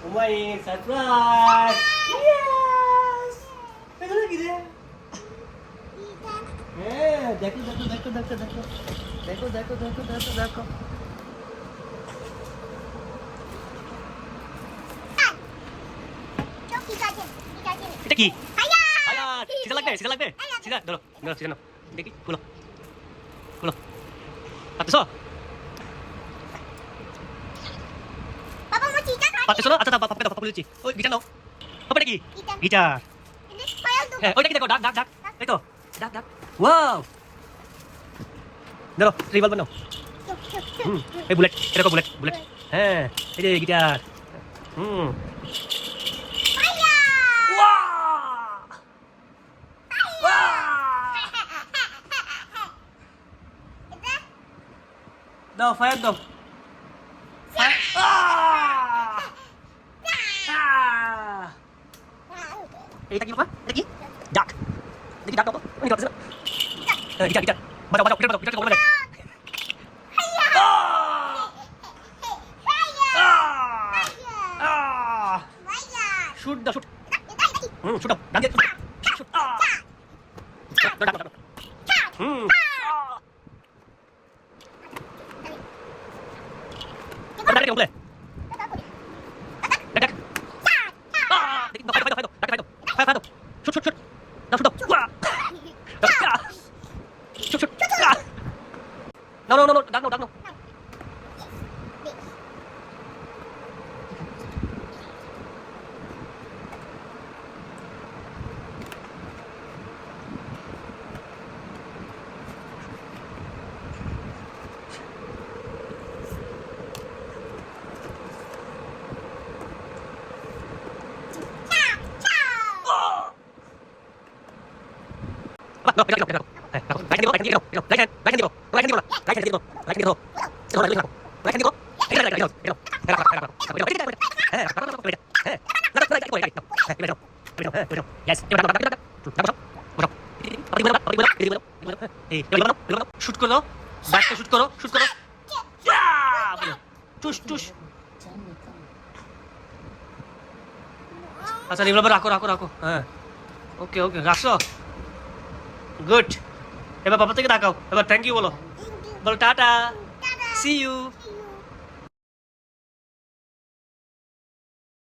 উমাই surprise yes এগুলো কি রে হ্যাঁ দেখো দেখো দেখো দেখো দেখো দেখো দেখো দেখো দেখো দেখো এটা কি সিজা লাগবে সিজা লাগবে সিজা ধরো ধরো সিজা নাও দেখি খুলো খুলো পাচ্ছো পাচ্ছো না আচ্ছা দাও পাপা দাও পাপা বলেছি ওই গিটার নাও পাপাটা কি গিটার হ্যাঁ ওইটা কি দেখো ডাক ডাক ডাক এই তো ডাক ডাক ওয়াও ধরো রিভলভার নাও এই বুলেট এরকম বুলেট বুলেট হ্যাঁ এই যে গিটার দাও ফায়ার দাও এটা কি বাবা এটা কি ডাক দেখি ডাক দাও ওই ডাক গিটার গিটার বাজাও বাজাও গিটার গিটার বাজাও শুট দাও শুট শুট দাও ডাক দিয়ে শুট ডাক ডাক ডাক ডাক বলে ডাক দেখি দাও ফাইদো ফাইদো ডাক ফাইদো শুট শুট শুট দাও শুট দাও shoot shoot no no no ডাক নাও ডাক নাও No, pegado, pegado. Right hand, right hand, right hand, right hand, right hand, right hand, right hand, right hand, yes. Shoot করো ব্যাটটা শুট করো shoot করো টুস টুস আচ্ছা রিভলভার রাখো রাখো রাখো হ্যাঁ ওকে ওকে রাখছো গুড এবার বাবা থেকে ডাকাও এবার থ্যাংক ইউ বলো বলো টাটা সি ইউ